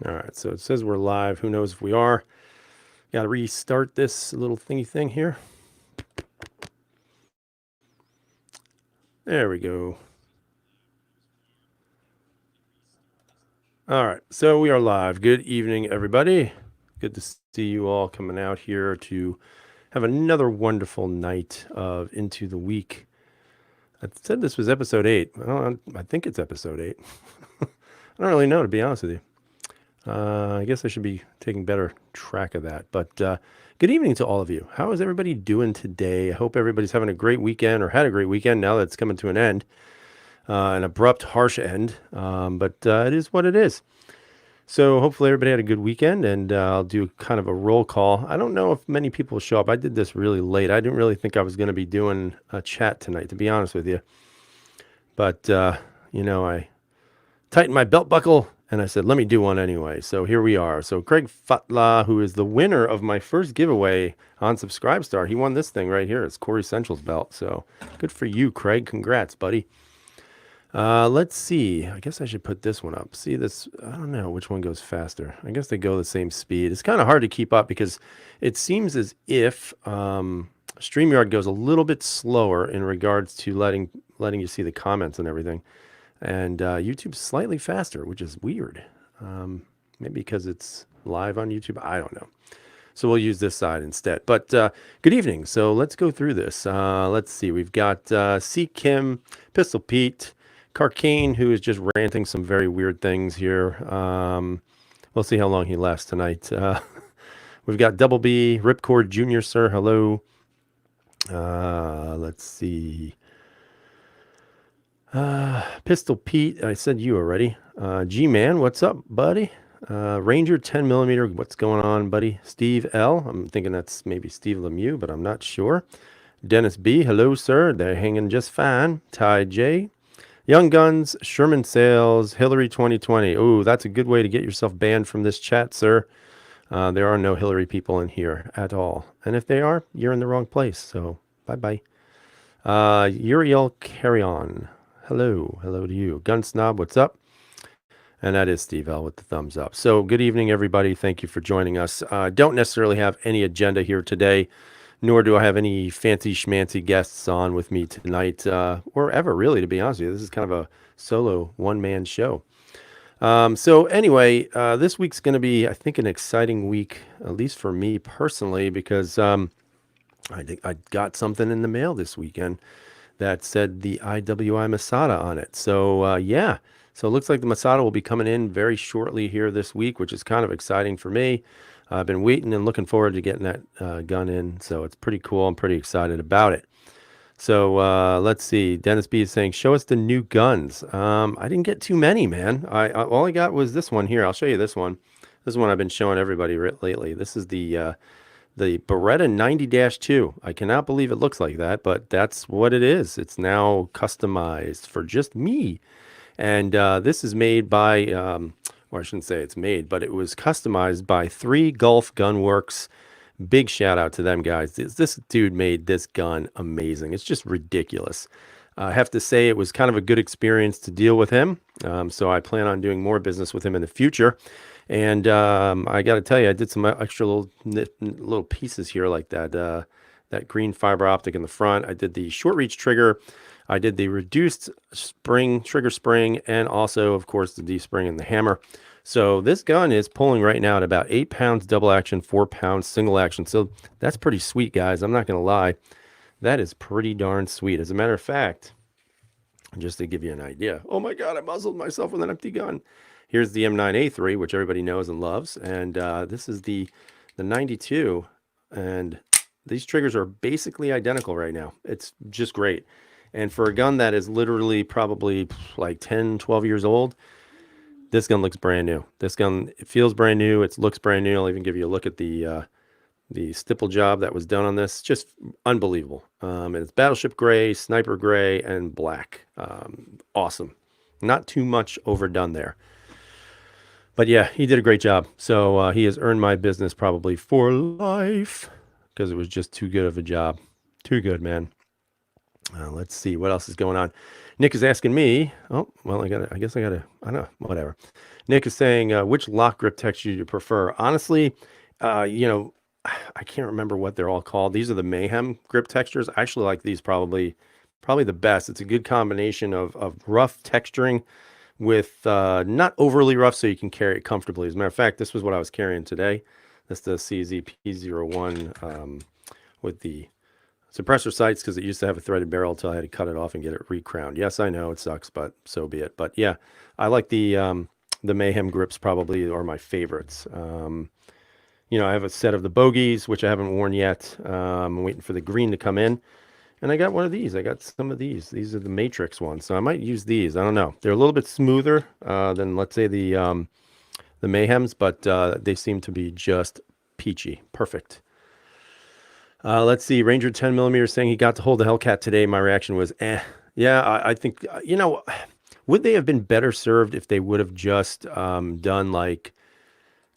All right, so it says we're live. Who knows if we are? Got to restart this little thingy thing here. There we go. All right, so we are live. Good evening, everybody. Good to see you all coming out here to have another wonderful night of Into the Week. I said this was episode 8. I think it's episode 8. I don't really know, to be honest with you. I guess I should be taking better track of that. But good evening to all of you. How is everybody doing today? I hope everybody's having a great weekend or had a great weekend now that it's coming to an end, an abrupt, harsh end. But it is what it is. So hopefully everybody had a good weekend, and I'll do kind of a roll call. I don't know if many people show up. I did this really late. I didn't really think I was going to be doing a chat tonight, to be honest with you. But, I tightened my belt buckle, and I said, let me do one anyway. So here we are. So Craig Fatla, who is the winner of my first giveaway on Subscribestar, he won this thing right here. It's Corey Central's belt. So good for you, Craig. Congrats, buddy. Let's see. I guess I should put this one up. See this? I don't know which one goes faster. I guess they go the same speed. It's kind of hard to keep up because it seems as if StreamYard goes a little bit slower in regards to letting you see the comments and everything. And YouTube's slightly faster, which is weird. Maybe because it's live on YouTube. I don't know. So we'll use this side instead. But good evening. So let's go through this. Let's see. We've got C. Kim, Pistol Pete, Carcane, who is just ranting some very weird things here. We'll see how long he lasts tonight. We've got Double B, Ripcord Jr., sir. Hello. Let's see. Pistol Pete, I said you already. G-Man, what's up, buddy? Ranger 10mm, what's going on, buddy? Steve L, I'm thinking that's maybe Steve Lemieux, but I'm not sure. Dennis B, hello, sir. They're hanging just fine. Ty J, Young Guns, Sherman Sales, Hillary 2020. Oh, that's a good way to get yourself banned from this chat, sir. There are no Hillary people in here at all. And if they are, you're in the wrong place. So bye-bye. Uriel Carry On. Hello to you. Gun Snob, what's up? And that is Steve L with the thumbs up. So good evening, everybody. Thank you for joining us. Don't necessarily have any agenda here today, nor do I have any fancy schmancy guests on with me tonight, or ever really, to be honest with you. This is kind of a solo one-man show. So anyway, this week's going to be, I think, an exciting week, at least for me personally, because I think I got something in the mail this weekend that said the IWI Masada on it. So yeah, so it looks like the Masada will be coming in very shortly here this week, which is kind of exciting for me. I've been waiting and looking forward to getting that gun in, so it's pretty cool. I'm pretty excited about it. So let's see. Dennis B is saying, show us the new guns. I didn't get too many, man. All I got was this one here. I'll show you this one. This is one I've been showing everybody lately. This is the Beretta 90-2. I cannot believe it looks like that, but that's what it is. It's now customized for just me. And this is made by, or I shouldn't say it's made, but it was customized by 3 Gulf Gun Works. Big shout out to them guys. This dude made this gun amazing. It's just ridiculous. I have to say it was kind of a good experience to deal with him. So I plan on doing more business with him in the future. And I got to tell you, I did some extra little pieces here like that green fiber optic in the front. I did the short reach trigger. I did the reduced trigger spring, and also, of course, the D-spring and the hammer. So this gun is pulling right now at about 8 pounds double action, 4 pounds single action. So that's pretty sweet, guys. I'm not going to lie. That is pretty darn sweet. As a matter of fact, just to give you an idea. Oh my God, I muzzled myself with an empty gun. Here's the M9A3, which everybody knows and loves. And this is the 92. And these triggers are basically identical right now. It's just great. And for a gun that is literally probably like 10, 12 years old, this gun looks brand new. This gun, it feels brand new. It looks brand new. I'll even give you a look at the stipple job that was done on this. Just unbelievable. And it's battleship gray, sniper gray, and black. Awesome. Not too much overdone there. But yeah, he did a great job. So he has earned my business probably for life because it was just too good of a job. Too good, man. Let's see what else is going on. Nick is asking me. Oh, well, I guess I gotta. I don't know. Whatever. Nick is saying, which lock grip texture do you prefer? Honestly, you know, I can't remember what they're all called. These are the Mayhem grip textures. I actually like these probably the best. It's a good combination of rough texturing with not overly rough, so you can carry it comfortably. As a matter of fact, this was what I was carrying today. That's the CZP01 with the suppressor sights, because it used to have a threaded barrel until I had to cut it off and get it recrowned. Yes, I know it sucks, but so be it. But yeah, I like the Mayhem grips probably are my favorites. You know, I have a set of the Bogies, which I haven't worn yet. I'm waiting for the green to come in. And I got one of these. I got some of these. These are the Matrix ones. So I might use these. I don't know. They're a little bit smoother than, let's say, the Mayhems, but they seem to be just peachy. Perfect. Let's see. Ranger 10 millimeter saying he got to hold the Hellcat today. My reaction was, eh. Yeah, I think, you know, would they have been better served if they would have just done like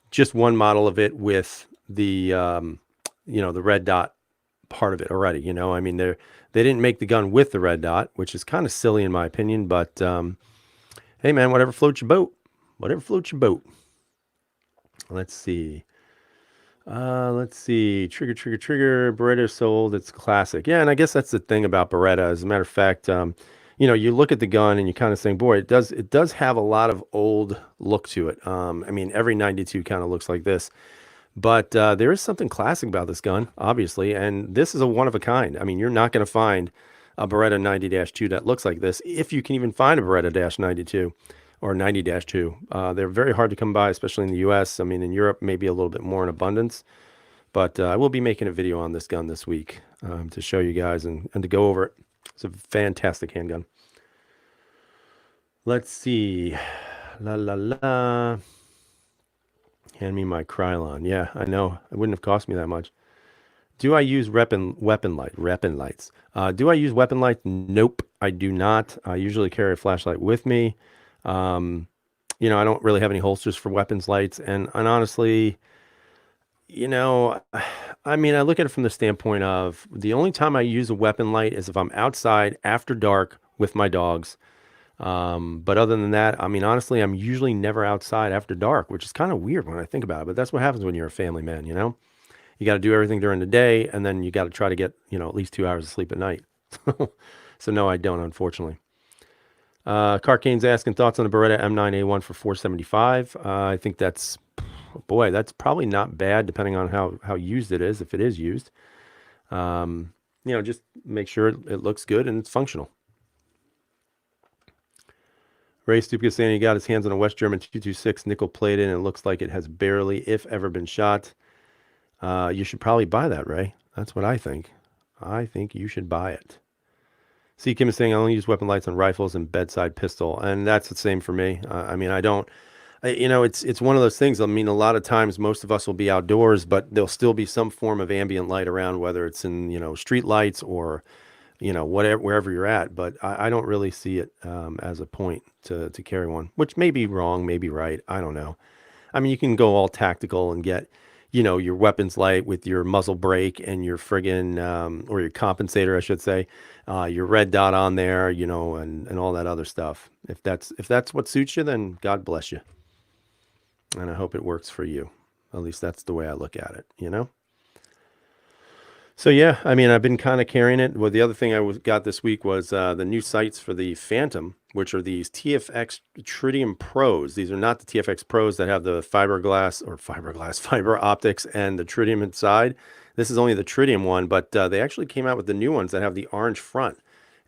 just one model of it with the, you know, the red dot part of it already? You know, I mean, they didn't make the gun with the red dot, which is kind of silly in my opinion, but hey man, whatever floats your boat. Whatever floats your boat. Let's see. Trigger. Beretta sold. It's classic. Yeah, and I guess that's the thing about Beretta. As a matter of fact, you know, you look at the gun and you kind of think, boy, it does have a lot of old look to it. I mean, every 92 kind of looks like this, but there is something classic about this gun, obviously, and this is a one of a kind. I mean, you're not going to find a Beretta 90-2 that looks like this, if you can even find a Beretta 92 or 90-2. They're very hard to come by, especially in the US. I mean, in Europe, maybe a little bit more in abundance. But I will be making a video on this gun this week to show you guys and to go over it. It's a fantastic handgun. Let's see. La la la. Hand me my Krylon. Yeah, I know. It wouldn't have cost me that much. Do I use weapon lights? Do I use weapon lights? Nope, I do not. I usually carry a flashlight with me. You know, I don't really have any holsters for weapons lights, and honestly, you know, I mean, I look at it from the standpoint of the only time I use a weapon light is if I'm outside after dark with my dogs. But other than that, I mean, honestly, I'm usually never outside after dark, which is kind of weird when I think about it, but that's what happens when you're a family man, you know? You got to do everything during the day, and then you got to try to get, you know, at least 2 hours of sleep at night. So no, I don't, unfortunately. Carcane's asking thoughts on the Beretta M9A1 for 475. I think that's, boy, that's probably not bad depending on how used it is, if it is used. You know, just make sure it looks good and it's functional. Ray Stupka saying he got his hands on a West German 226 nickel plated and it looks like it has barely, if ever, been shot. You should probably buy that, Ray. That's what I think. I think you should buy it. See, Kim is saying I only use weapon lights on rifles and bedside pistol, and that's the same for me. I mean, I don't. You know, it's one of those things. I mean, a lot of times most of us will be outdoors, but there'll still be some form of ambient light around, whether it's in, you know, street lights or, you know, whatever, wherever you're at. But I don't really see it as a point to carry one, which may be wrong, may be right. I don't know. I mean, you can go all tactical and get, you know, your weapons light with your muzzle brake and your friggin' or your compensator, I should say, your red dot on there, you know, and all that other stuff. If that's what suits you, then God bless you. And I hope it works for you. At least that's the way I look at it, you know? So yeah, I mean, I've been kind of carrying it. Well, the other thing I got this week was the new sights for the Phantom, which are these TFX Tritium Pros. These are not the TFX Pros that have the fiber optics and the tritium inside. This is only the tritium one, but they actually came out with the new ones that have the orange front.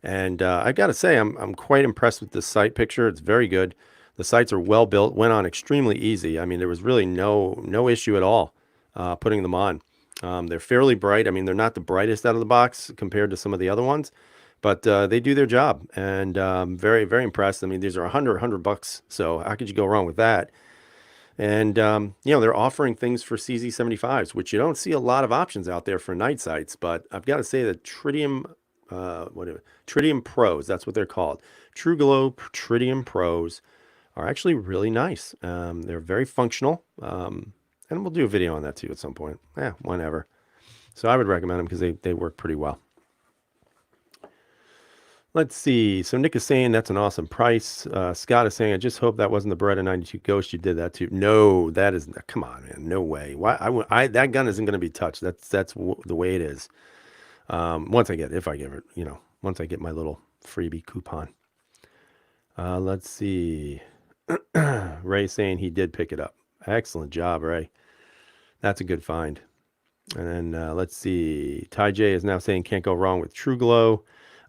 And I got to say, I'm quite impressed with the sight picture. It's very good. The sights are well built, went on extremely easy. I mean, there was really no issue at all putting them on. They're fairly bright. I mean, they're not the brightest out of the box compared to some of the other ones, but they do their job, and very, very impressed. I mean, these are $100, so how could you go wrong with that? And, you know, they're offering things for CZ75s, which you don't see a lot of options out there for night sights, but I've got to say that Tritium Pros, that's what they're called. True Glow Tritium Pros are actually really nice. They're very functional. And we'll do a video on that too at some point. Whenever. So I would recommend them because they work pretty well. Let's see. So Nick is saying that's an awesome price. Scott is saying, I just hope that wasn't the Beretta 92 Ghost you did that to. No, that is, come on, man. No way. Why? That gun isn't going to be touched. That's the way it is. Once I get, if I give it, once I get my little freebie coupon. Let's see. Ray saying he did pick it up. Excellent job, Ray. That's a good find. And then let's see. Ty J is now saying can't go wrong with True Glow.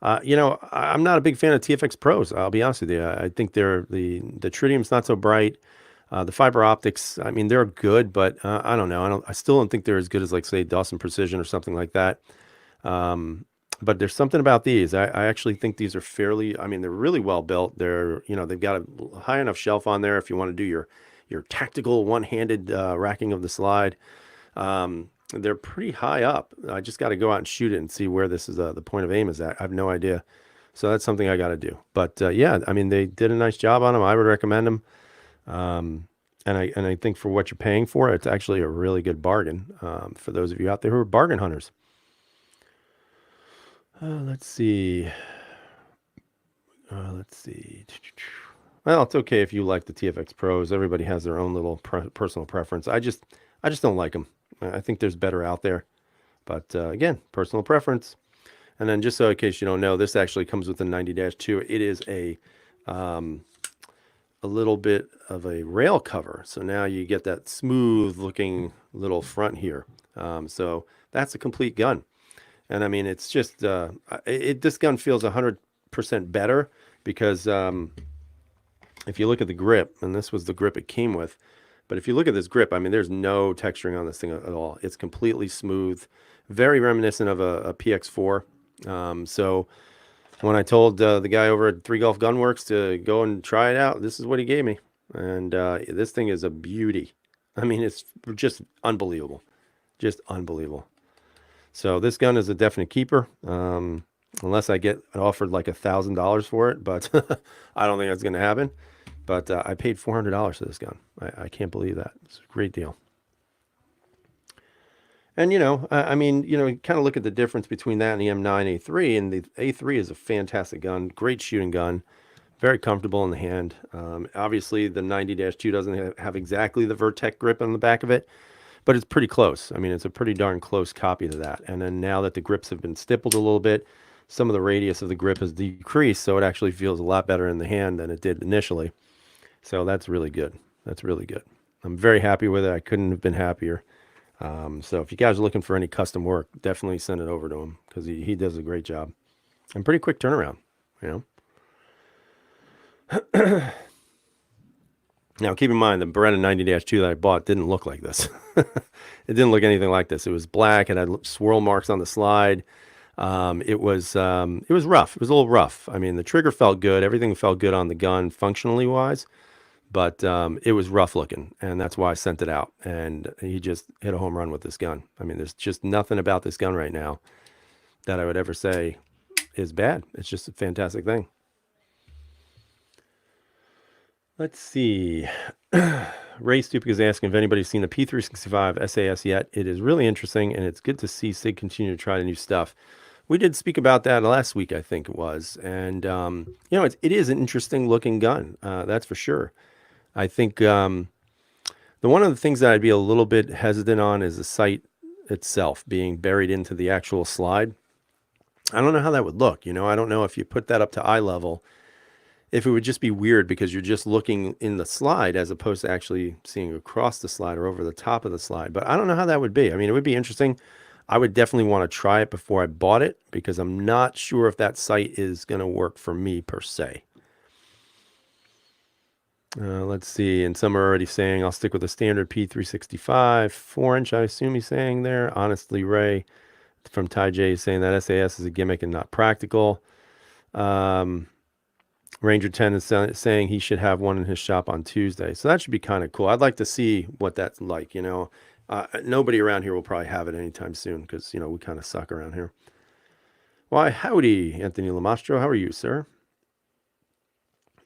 I'm not a big fan of TFX Pros. I'll be honest with you. I think the tritium's not so bright. The fiber optics, I mean, they're good, but I don't know. I still don't think they're as good as, like, say, Dawson Precision or something like that. But there's something about these. I actually think these are fairly, I mean, they're really well built. They've got a high enough shelf on there if you want to do your tactical one-handed racking of the slide. They're pretty high up. I just got to go out and shoot it and see where this is the point of aim is at. I have no idea. So that's something I got to do. But yeah, I mean, they did a nice job on them. I would recommend them. And I think for what you're paying for, it's actually a really good bargain for those of you out there who are bargain hunters. Let's see. Well, it's okay if you like the TFX Pros. Everybody has their own little personal preference. I just don't like them. I think there's better out there. But again, personal preference. And then just so in case you don't know, this actually comes with the 90-2. It is a little bit of a rail cover. So now you get that smooth looking little front here. So that's a complete gun. And I mean, it's just, this gun feels 100% better because if you look at the grip, and this was the grip it came with, but if you look at this grip, I mean, there's no texturing on this thing at all. It's completely smooth, very reminiscent of a PX4. So when I told the guy over at 3 Golf Gunworks to go and try it out, this is what he gave me. And this thing is a beauty. I mean, it's just unbelievable. Just unbelievable. So this gun is a definite keeper, unless I get offered like $1,000 for it, but I don't think that's going to happen. But I paid $400 for this gun. I can't believe that. It's a great deal. And, I mean, kind of look at the difference between that and the M9A3. And the A3 is a fantastic gun, great shooting gun, very comfortable in the hand. Obviously, the 90-2 doesn't have exactly the Vertec grip on the back of it, but it's pretty close. I mean, it's a pretty darn close copy to that. And then now that the grips have been stippled a little bit, some of the radius of the grip has decreased, so it actually feels a lot better in the hand than it did initially. So that's really good. That's really good. I'm very happy with it. I couldn't have been happier. So if you guys are looking for any custom work, definitely send it over to him because he does a great job. And pretty quick turnaround, Now, keep in mind, the Beretta 90-2 that I bought didn't look like this. It didn't look anything like this. It was black. It had swirl marks on the slide. It was rough. It was a little rough. I mean, the trigger felt good. Everything felt good on the gun functionally wise. But it was rough looking, and that's why I sent it out. And he just hit a home run with this gun. I mean, there's just nothing about this gun right now that I would ever say is bad. It's just a fantastic thing. Let's see. Ray Stupik is asking if anybody's seen the P365 SAS yet. It is really interesting, and it's good to see Sig continue to try new stuff. We did speak about that last week, I think it was. And, it is an interesting looking gun. That's for sure. I think one of the things that I'd be a little bit hesitant on is the sight itself being buried into the actual slide. I don't know how that would look. I don't know if you put that up to eye level, if it would just be weird because you're just looking in the slide as opposed to actually seeing across the slide or over the top of the slide. But I don't know how that would be. I mean, it would be interesting. I would definitely want to try it before I bought it because I'm not sure if that sight is going to work for me per se. Let's see. And some are already saying I'll stick with the standard P365 4-inch. I assume he's saying there. Honestly, Ray from Ty J is saying that SAS is a gimmick and not practical. Ranger 10 is saying he should have one in his shop on Tuesday. So that should be kind of cool. I'd like to see what that's like, Nobody around here will probably have it anytime soon because, we kind of suck around here. Why, howdy, Anthony Lamastro. How are you, sir?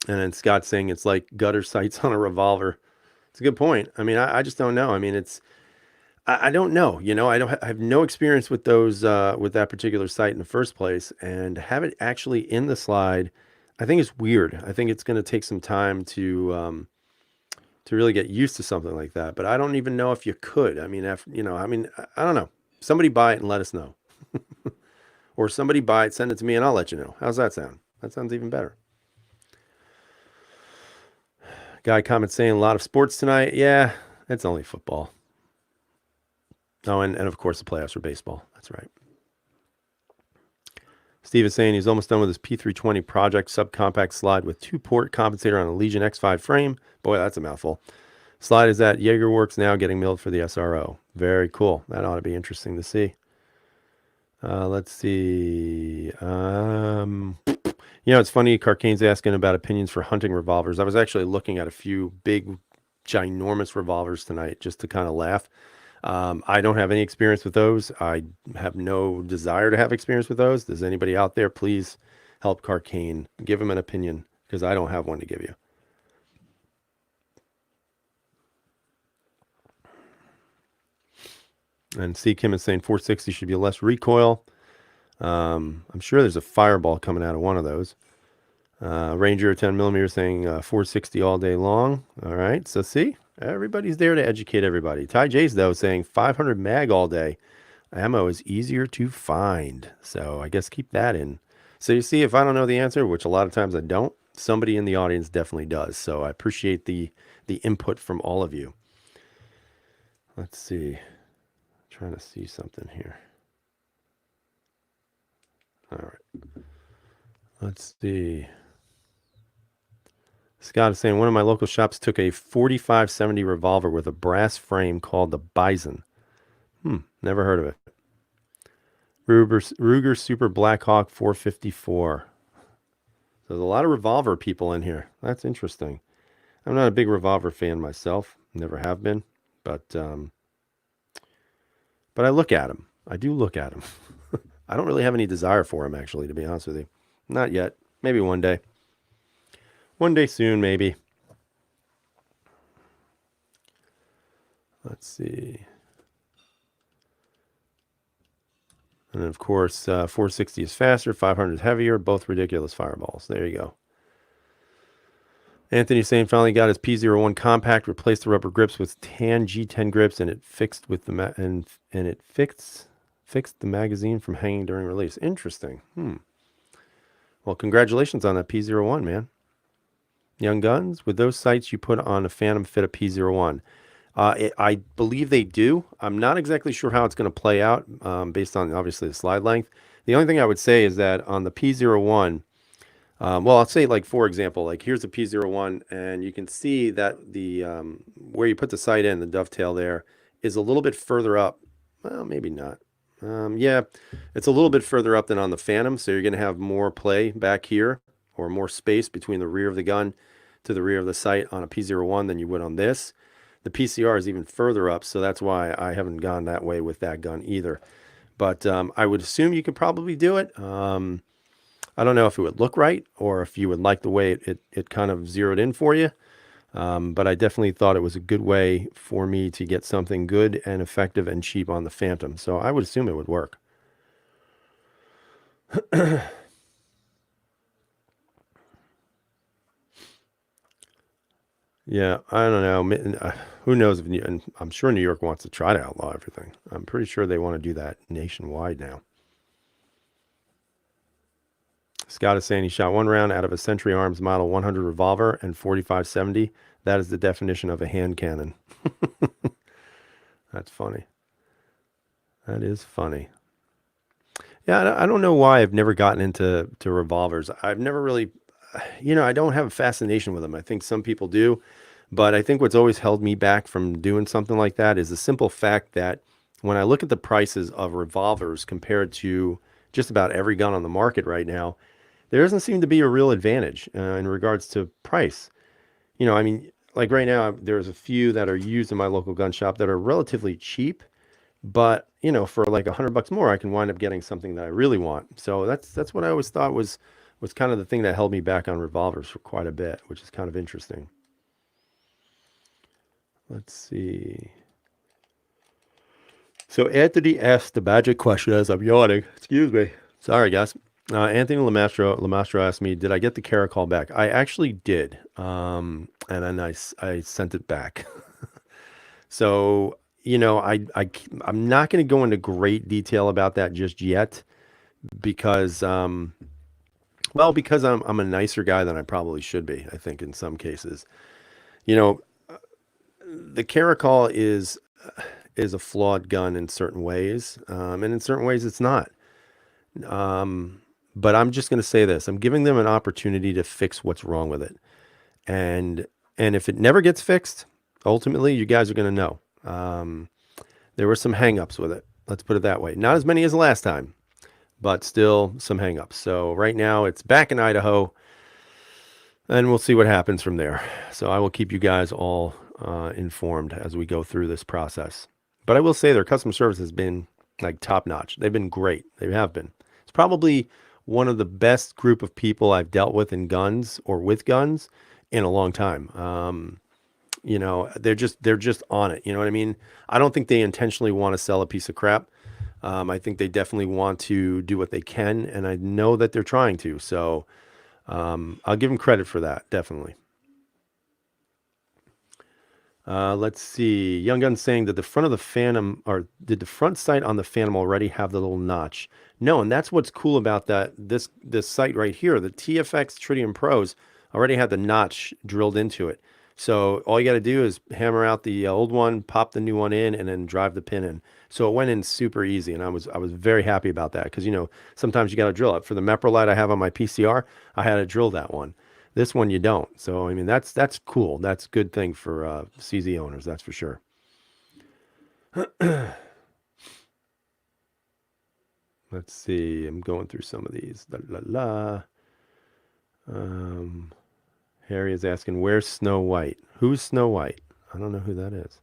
And then Scott saying it's like gutter sights on a revolver. It's a good point. I mean, I just don't know. I mean, I don't know. I have no experience with those with that particular site in the first place, and to have it actually in the slide, I think it's weird. I think it's going to take some time to really get used to something like that. But I don't even know if you could. I mean, I don't know. Somebody buy it and let us know, or somebody buy it, send it to me, and I'll let you know. How's that sound? That sounds even better. Guy comments saying a lot of sports tonight. Yeah, it's only football. Oh, and of course the playoffs are baseball. That's right. Steve is saying he's almost done with his P320 project subcompact slide with 2-port compensator on a Legion X5 frame. Boy, that's a mouthful. Slide is at JagerWorks now, getting milled for the SRO. Very cool. That ought to be interesting to see. Let's see. It's funny. Carcane's asking about opinions for hunting revolvers. I was actually looking at a few big, ginormous revolvers tonight just to kind of laugh. I don't have any experience with those. I have no desire to have experience with those. Does anybody out there please help Carcane? Give him an opinion because I don't have one to give you. And C. Kim is saying 460 should be less recoil. I'm sure there's a fireball coming out of one of those. Ranger 10 millimeter saying 460 all day long. All right, so see, everybody's there to educate everybody. Ty J's though saying 500 mag all day. Ammo is easier to find, so I guess keep that in. So you see, if I don't know the answer, which a lot of times I don't, somebody in the audience definitely does. So I appreciate the input from all of you. Let's see. Trying to see something here. All right. Let's see. Scott is saying one of my local shops took a 4570 revolver with a brass frame called the Bison. Never heard of it. Ruger Super Blackhawk 454. So there's a lot of revolver people in here. That's interesting. I'm not a big revolver fan myself. Never have been. But I look at them. I do look at them. I don't really have any desire for them, actually, to be honest with you. Not yet. Maybe one day. One day soon, maybe. Let's see. And of course, 460 is faster, 500 is heavier, both ridiculous fireballs. There you go. Anthony saying finally got his P01 compact, replaced the rubber grips with tan G10 grips, and it fixed with the and it fixed the magazine from hanging during release. Interesting. Well, congratulations on that P01, man. Young Guns, with those sights you put on a Phantom fit a P01. I believe they do. I'm not exactly sure how it's going to play out based on obviously the slide length. The only thing I would say is that on the P01, well, I'll say like, for example, like here's the P01 and you can see that the where you put the sight in, the dovetail there is a little bit further up. Well, maybe not. Yeah, it's a little bit further up than on the Phantom. So you're going to have more play back here or more space between the rear of the gun to the rear of the sight on a P01 than you would on this. The PCR is even further up, so that's why I haven't gone that way with that gun either. But I would assume you could probably do it. I don't know if it would look right or if you would like the way it kind of zeroed in for you. But I definitely thought it was a good way for me to get something good and effective and cheap on the Phantom. So I would assume it would work. Yeah, I don't know. Who knows if and I'm sure New York wants to try to outlaw everything. I'm pretty sure they want to do that nationwide now. Scott is saying he shot one round out of a Century Arms Model 100 revolver and 4570. That is the definition of a hand cannon. That's funny. That is funny. Yeah, I don't know why I've never gotten into revolvers. I've never really, I don't have a fascination with them. I think some people do. But I think what's always held me back from doing something like that is the simple fact that when I look at the prices of revolvers compared to just about every gun on the market right now, there doesn't seem to be a real advantage in regards to price. I mean, like right now, there's a few that are used in my local gun shop that are relatively cheap, but for like $100 more, I can wind up getting something that I really want. So that's what I always thought was kind of the thing that held me back on revolvers for quite a bit, which is kind of interesting. Let's see. So Anthony asked the magic question as I'm yawning. Excuse me. Sorry, guys. Anthony Lamastro asked me, "Did I get the Caracol back?" I actually did, and then I sent it back. So I'm not going to go into great detail about that just yet because because I'm a nicer guy than I probably should be. I think in some cases, you know, the Caracol is a flawed gun in certain ways, and in certain ways it's not. But I'm just going to say this: I'm giving them an opportunity to fix what's wrong with it, and if it never gets fixed, ultimately you guys are going to know. There were some hangups with it. Let's put it that way. Not as many as last time, but still some hangups. So right now it's back in Idaho, and we'll see what happens from there. So I will keep you guys all informed as we go through this process. But I will say their customer service has been like top notch. They've been great. They have been. It's probably one of the best group of people I've dealt with in guns or with guns in a long time. They're just on it. You know what I mean? I don't think they intentionally want to sell a piece of crap. I think they definitely want to do what they can, and I know that they're trying to. So I'll give them credit for that, definitely. Let's see. Young Gun saying that the front of the Phantom, or did the front sight on the Phantom already have the little notch? No, and that's what's cool about that. This sight right here, the TFX Tritium Pros already had the notch drilled into it. So all you got to do is hammer out the old one, pop the new one in, and then drive the pin in. So it went in super easy, and I was very happy about that because sometimes you got to drill it. For the Meprolite I have on my PCR, I had to drill that one. This one you don't. So I mean that's cool. That's a good thing for CZ owners. That's for sure. Let's see. I'm going through some of these. La, la, la. Harry is asking, "Where's Snow White? Who's Snow White? I don't know who that is."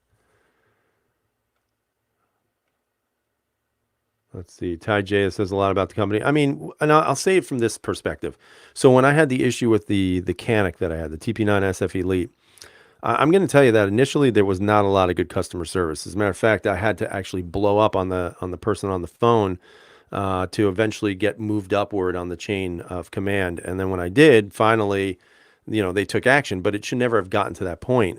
Let's see. Ty J says a lot about the company. I mean, and I'll say it from this perspective. So when I had the issue with the Canic that I had, the TP9 SF Elite, I'm going to tell you that initially there was not a lot of good customer service. As a matter of fact, I had to actually blow up on the person on the phone to eventually get moved upward on the chain of command. And then when I did, finally, they took action. But it should never have gotten to that point.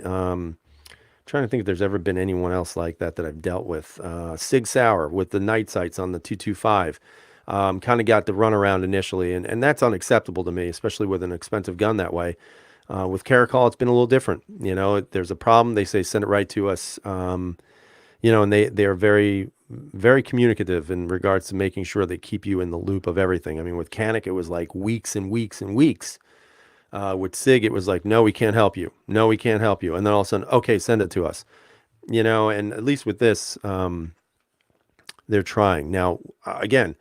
Trying to think if there's ever been anyone else like that I've dealt with. Sig SAS with the night sights on the 225 kind of got the runaround initially, and that's unacceptable to me, especially with an expensive gun that way. With Caracol, it's been a little different. There's a problem, they say send it right to us. And they are very, very communicative in regards to making sure they keep you in the loop of everything. I mean, with Canic, it was like weeks and weeks and weeks. With Sig, it was like, no, we can't help you. No, we can't help you. And then all of a sudden, okay, send it to us. And at least with this, they're trying. Now, again,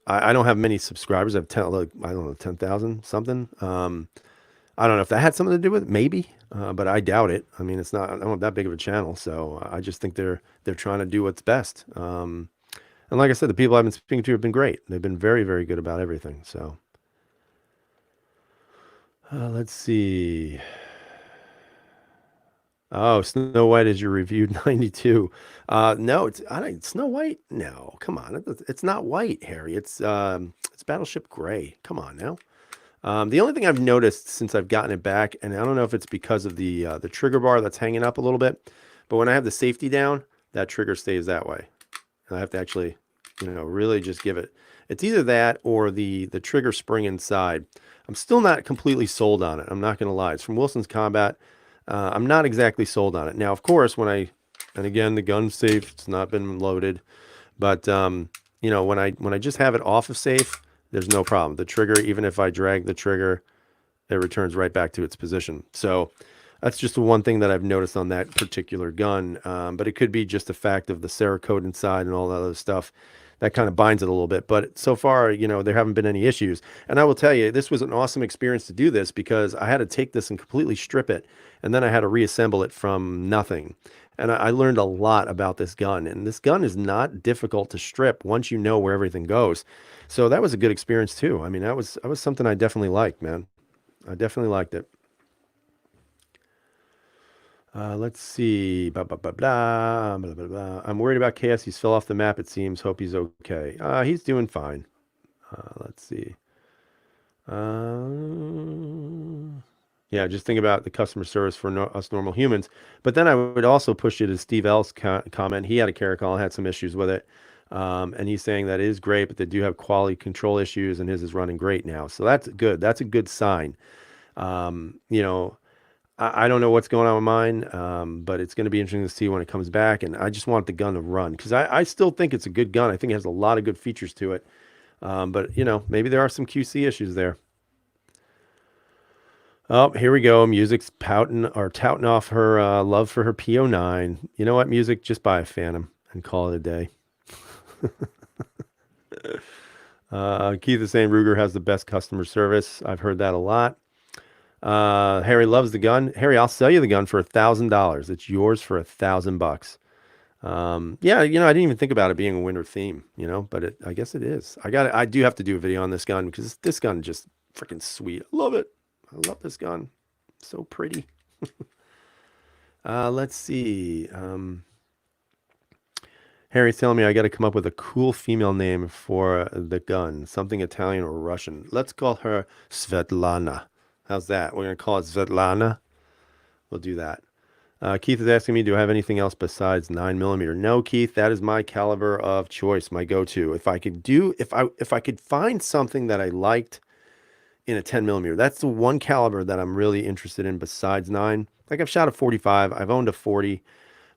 I don't have many subscribers. I have 10, like, I don't know, 10,000 something. I don't know if that had something to do with it, maybe, but I doubt it. I mean, I don't have that big of a channel, so I just think they're trying to do what's best. And like I said, the people I've been speaking to have been great. They've been very, very good about everything. So. Let's see. Oh, Snow White is your reviewed 92. No, it's Snow White. No, come on. It's not white, Harry. It's Battleship Gray. Come on now. The only thing I've noticed since I've gotten it back, and I don't know if it's because of the trigger bar that's hanging up a little bit, but when I have the safety down, that trigger stays that way. And I have to actually, really just give it. It's either that or the trigger spring inside. I'm still not completely sold on it. I'm not going to lie. It's from Wilson's Combat. I'm not exactly sold on it. Now, of course, and again, the gun's safe. It's not been loaded. But, when I just have it off of safe, there's no problem. The trigger, even if I drag the trigger, it returns right back to its position. So that's just the one thing that I've noticed on that particular gun. But it could be just the fact of the Cerakote inside and all that other stuff that kind of binds it a little bit. But so far, there haven't been any issues. And I will tell you, this was an awesome experience to do this because I had to take this and completely strip it. And then I had to reassemble it from nothing. And I learned a lot about this gun. And this gun is not difficult to strip once you know where everything goes. So that was a good experience too. I mean, that was something I definitely liked, man. I definitely liked it. Let's see. Blah, blah, blah, blah, blah, blah, blah. I'm worried about KS. He's fell off the map, it seems. Hope he's okay. He's doing fine. Let's see. Yeah, just think about the customer service for us normal humans. But then I would also push it to Steve L's comment. He had a carry call, had some issues with it. And he's saying that it is great, but they do have quality control issues, and his is running great now. So that's good. That's a good sign. You know, I don't know what's going on with mine, but it's going to be interesting to see when it comes back. And I just want the gun to run because I still think it's a good gun. I think it has a lot of good features to it. But, you know, maybe there are some QC issues there. Oh, here we go. Music's pouting or touting off her love for her P09. You know what, Music? Just buy a Phantom and call it a day. Keith is saying Ruger has the best customer service. I've heard that a lot. Harry loves the gun. Harry, I'll sell you the gun for $1,000. It's yours for $1,000. Yeah, you know, I didn't even think about it being a winter theme, you know, but I guess it is. I do have to do a video on this gun because this gun is just freaking sweet. I love it. I love this gun. So pretty. Let's see. Harry's telling me I got to come up with a cool female name for the gun, something Italian or Russian. Let's call her Svetlana. How's that? We're going to call it Svetlana. We'll do that. Keith is asking me, do I have anything else besides 9mm? No, Keith, that is my caliber of choice, my go-to. If I could find something that I liked in a 10mm, that's the one caliber that I'm really interested in besides 9. Like I've shot a 45, I've owned a 40,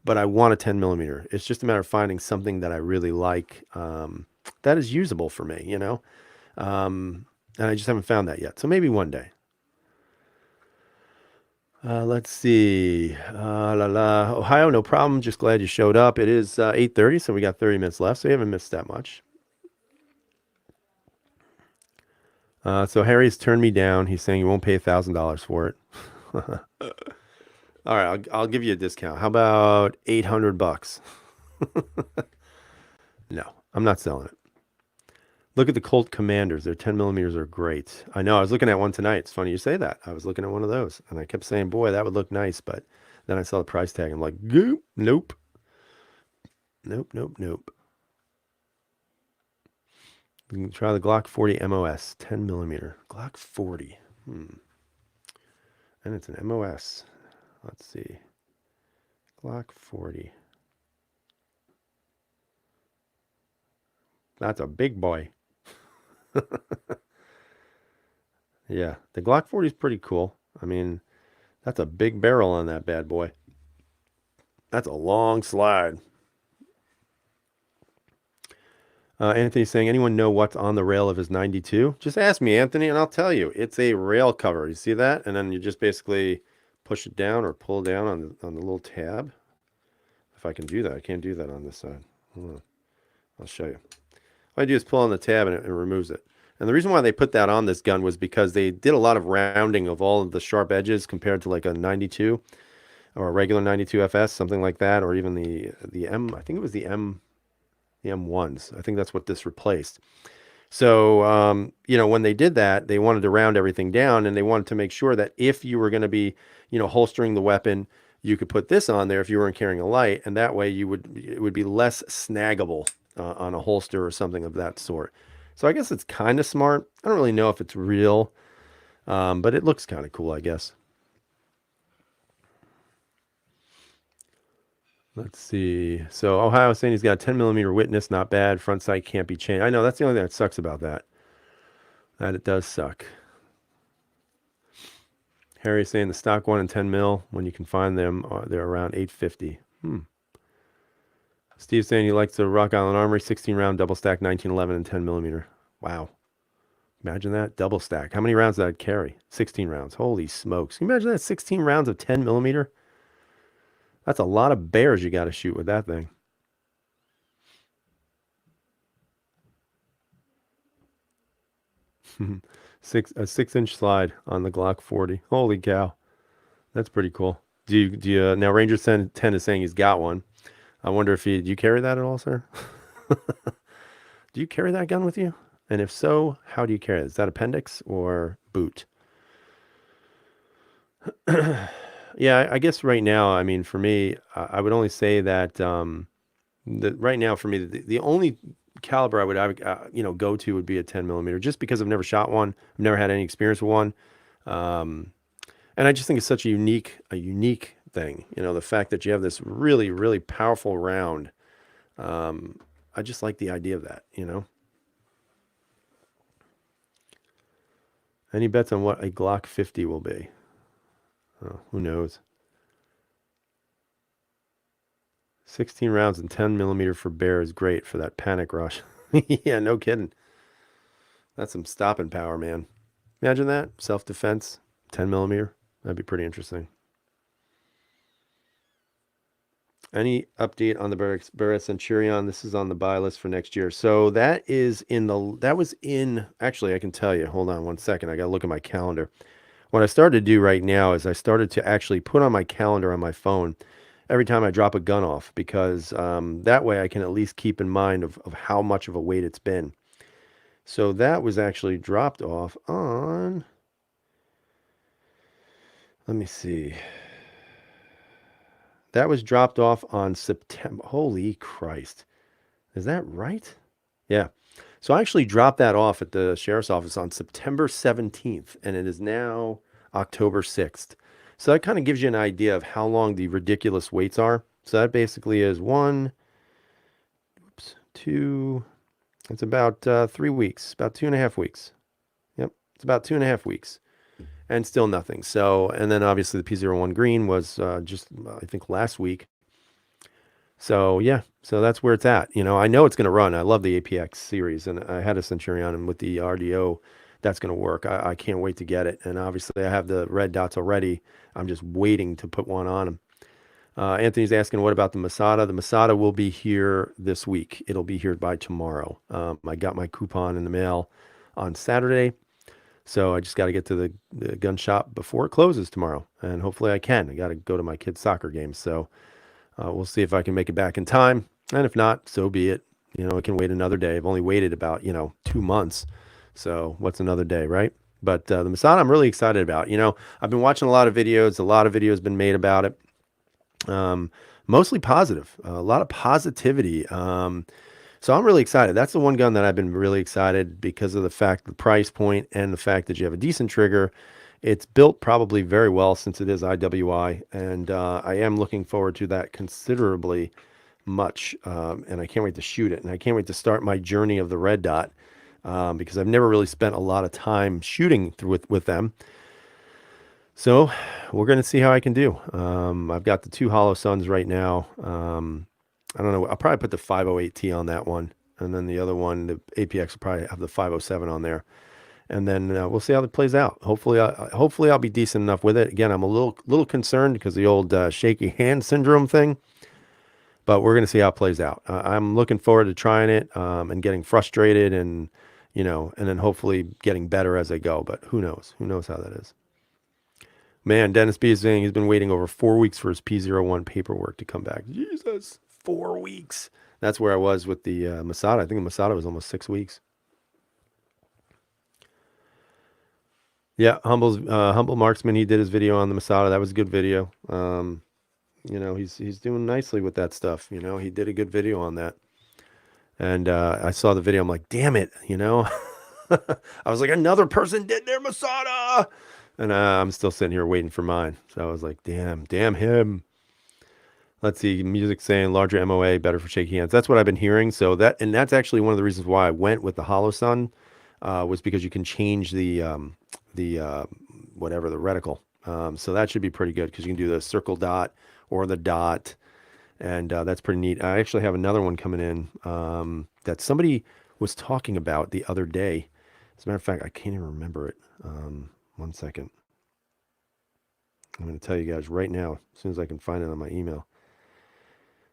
but I want a 10mm. It's just a matter of finding something that I really like that is usable for me, you know? And I just haven't found that yet. So maybe one day. Let's see. Ohio, no problem. Just glad you showed up. It is 8:30, so we got 30 minutes left, so you haven't missed that much. So Harry's turned me down. He's saying he won't pay $1,000 for it. All right, I'll give you a discount. How about $800? No, I'm not selling it. Look at the Colt Commanders. Their 10mm are great. I know. I was looking at one tonight. It's funny you say that. I was looking at one of those, and I kept saying, boy, that would look nice. But then I saw the price tag. I'm like, goop, nope. Nope, nope, nope. We can try the Glock 40 MOS, 10mm. Glock 40. And it's an MOS. Let's see. Glock 40. That's a big boy. Yeah, the Glock 40 is pretty cool. I mean, that's a big barrel on that bad boy. That's a long slide. Anthony's saying, anyone know what's on the rail of his 92? Just ask me, Anthony, and I'll tell you. It's a rail cover. You see that? And then you just basically push it down or pull down on the little tab. If I can do that. I can't do that on this side. Hold on. I'll show you. All I do is pull on the tab and it removes it. And the reason why they put that on this gun was because they did a lot of rounding of all of the sharp edges compared to like a 92 or a regular 92 FS, something like that, or even the M, I think it was the M1s. I think that's what this replaced. So, you know, when they did that, they wanted to round everything down, and they wanted to make sure that if you were going to be, you know, holstering the weapon, you could put this on there if you weren't carrying a light, and that way it would be less snaggable on a holster or something of that sort. So I guess it's kind of smart. I don't really know if it's real, but it looks kind of cool, I guess. Let's see. So Ohio saying he's got a 10mm witness, not bad. Front sight can't be changed. I know, that's the only thing that sucks about that. That it does suck. Harry's saying the stock one in 10mm, when you can find them, they're around $850. Steve's saying he likes the Rock Island Armory 16 round double stack 1911 and 10mm. Wow. Imagine that double stack. How many rounds did that carry? 16 rounds. Holy smokes. Can you imagine that? 16 rounds of 10mm? That's a lot of bears you got to shoot with that thing. A 6-inch slide on the Glock 40. Holy cow. That's pretty cool. Do you now Ranger 10 is saying he's got one. I wonder if do you carry that at all, sir? Do you carry that gun with you? And if so, how do you carry it? Is that appendix or boot? Yeah, I guess right now, I mean, for me, I would only say that right now for me, the only caliber I would go to would be a 10 millimeter, just because I've never shot one, I've never had any experience with one, um, and I just think it's such a unique thing. The fact that you have this really, really powerful round. Um, I just like the idea of that. Any bets on what a Glock 50 will be? Oh, who knows? 16 rounds and 10 millimeter for bear is great for that panic rush. Yeah, no kidding. That's some stopping power, man. Imagine that. Self defense, 10 millimeter. That'd be pretty interesting. Any update on the Beretta Centurion? This is on the buy list for next year. So that was in, actually, I can tell you. Hold on one second. I got to look at my calendar. What I started to do right now is I started to actually put on my calendar on my phone every time I drop a gun off, because that way I can at least keep in mind of how much of a weight it's been. So that was actually dropped off on, let me see. That was dropped off on September. Holy Christ. Is that right? Yeah. So I actually dropped that off at the sheriff's office on September 17th, and it is now October 6th. So that kind of gives you an idea of how long the ridiculous waits are. So that basically is one, oops, two, it's about 3 weeks, about 2.5 weeks. Yep, it's about 2.5 weeks. And still nothing. So, and then obviously the P01 green was just, I think, last week. So yeah, so that's where it's at. I know it's going to run. I love the APX series, and I had a Centurion, and with the RDO, that's going to work. I can't wait to get it. And obviously, I have the red dots already. I'm just waiting to put one on them. Anthony's asking, what about the Masada? The Masada will be here this week. It'll be here by tomorrow. I got my coupon in the mail on Saturday. So I just got to get to the gun shop before it closes tomorrow. And hopefully I can. I got to go to my kid's soccer game. So we'll see if I can make it back in time. And if not, so be it. I can wait another day. I've only waited about, 2 months. So what's another day, right? But the Masada, I'm really excited about. I've been watching a lot of videos. A lot of videos been made about it. Mostly positive. A lot of positivity. So I'm really excited. That's the one gun that I've been really excited because of the price point, and the fact that you have a decent trigger. It's built probably very well since it is IWI, and I am looking forward to that considerably much. And I can't wait to shoot it, and I can't wait to start my journey of the red dot, because I've never really spent a lot of time shooting with them. So we're going to see how I can do. I've got the two Hollow Suns right now. I don't know. I'll probably put the 508T on that one. And then the other one, the APX, will probably have the 507 on there. And then we'll see how it plays out. Hopefully I'll be decent enough with it. Again, I'm a little concerned because the old shaky hand syndrome thing. But we're going to see how it plays out. I'm looking forward to trying it and getting frustrated, and then hopefully getting better as I go. But who knows? Who knows how that is? Man, Dennis B is saying he's been waiting over 4 weeks for his P01 paperwork to come back. Jesus, 4 weeks. That's where I was with the Masada. I think the Masada was almost 6 weeks. Yeah, Humble Marksman. He did his video on the Masada. That was a good video. He's doing nicely with that stuff. He did a good video on that. And I saw the video. I'm like, damn it. I was like, another person did their Masada. And I'm still sitting here waiting for mine. So I was like, damn him. Let's see, music saying larger MOA, better for shaky hands. That's what I've been hearing. So that's actually one of the reasons why I went with the Hollow Sun, was because you can change the whatever, the reticle. So that should be pretty good, because you can do the circle dot or the dot, and that's pretty neat. I actually have another one coming in that somebody was talking about the other day. As a matter of fact, I can't even remember it. 1 second. I'm going to tell you guys right now, as soon as I can find it on my email.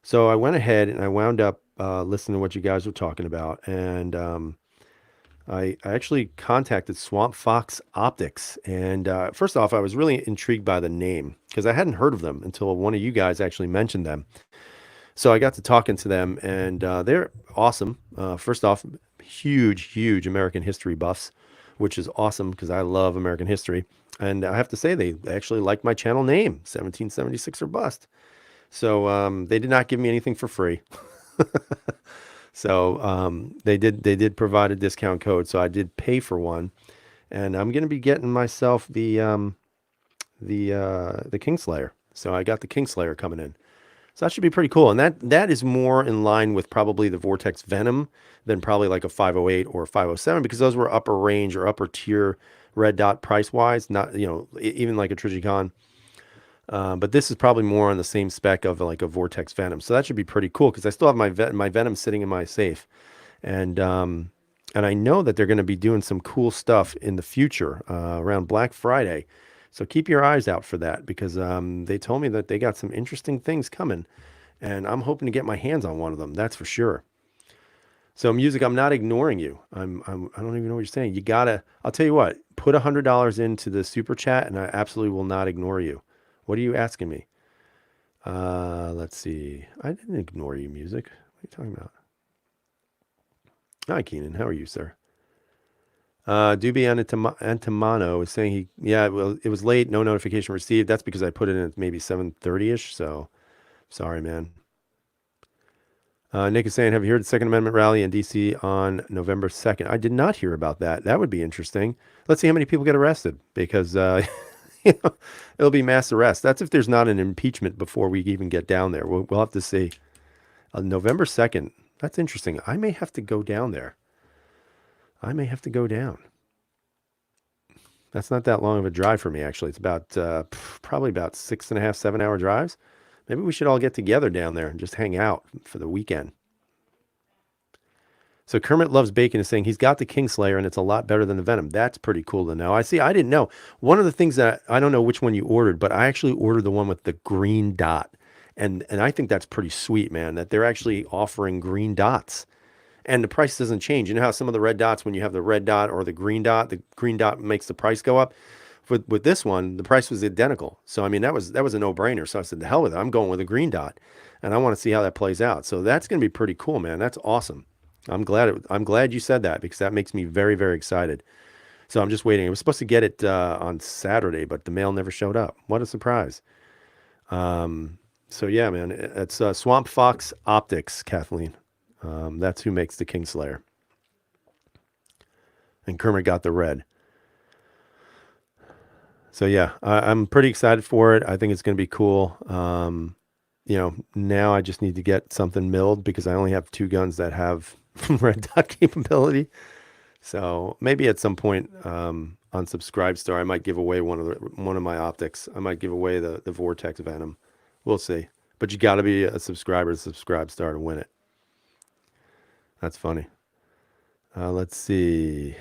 So I went ahead and I wound up listening to what you guys were talking about, and I actually contacted Swamp Fox Optics. And first off, I was really intrigued by the name, because I hadn't heard of them until one of you guys actually mentioned them. So I got to talking to them, and they're awesome. First off, huge American history buffs. which is awesome because I love American history. And I have to say, they actually like my channel name, 1776 or Bust. So they did not give me anything for free. So they did provide a discount code. So I did pay for one, and I'm going to be getting myself the Kingslayer. So I got the Kingslayer coming in. So that should be pretty cool. And that is more in line with probably the Vortex Venom than probably like a 508 or a 507, because those were upper range or upper tier red dot price wise, not, even like a Trigicon. But this is probably more on the same spec of like a Vortex Venom. So that should be pretty cool because I still have my Venom sitting in my safe. And I know that they're going to be doing some cool stuff in the future around Black Friday. So keep your eyes out for that, because they told me that they got some interesting things coming, and I'm hoping to get my hands on one of them. That's for sure. So music, I'm not ignoring you. I don't even know what you're saying. You gotta. I'll tell you what. Put $100 into the super chat, and I absolutely will not ignore you. What are you asking me? Let's see. I didn't ignore you, music. What are you talking about? Hi, Keenan. How are you, sir? Dubi Antimano is saying well, it was late, no notification received. That's because I put it in at maybe 7:30ish. So sorry, man. Nick is saying, have you heard the Second Amendment rally in DC on November 2nd? I did not hear about that. That would be interesting. Let's see how many people get arrested, because it'll be mass arrest. That's if there's not an impeachment before we even get down there. We'll have to see. November 2nd. That's interesting. I may have to go down there. I may have to go down. That's not that long of a drive for me, actually. It's about probably about 6.5, 7 hour drives. Maybe we should all get together down there and just hang out for the weekend. So Kermit Loves Bacon is saying he's got the Kingslayer and it's a lot better than the Venom. That's pretty cool to know. I didn't know. One of the things that I don't know which one you ordered, but I actually ordered the one with the green dot. And I think that's pretty sweet, man, that they're actually offering green dots. And the price doesn't change. You know how some of the red dots, when you have the red dot or the green dot makes the price go up. With this one, the price was identical. So I mean, that was a no-brainer. So I said, the hell with it. I'm going with a green dot, and I want to see how that plays out. So that's going to be pretty cool, man. That's awesome. I'm glad you said that, because that makes me very, very excited. So I'm just waiting. I was supposed to get it on Saturday, but the mail never showed up. What a surprise. So yeah, man, it's Swamp Fox Optics, Kathleen. That's who makes the Kingslayer. And Kermit got the red. So yeah, I'm pretty excited for it. I think it's going to be cool. Now I just need to get something milled, because I only have 2 guns that have red dot capability. So maybe at some point on Subscribestar, I might give away one of my optics. I might give away the Vortex Venom. We'll see. But you got to be a subscriber to Subscribestar to win it. That's funny. Let's see.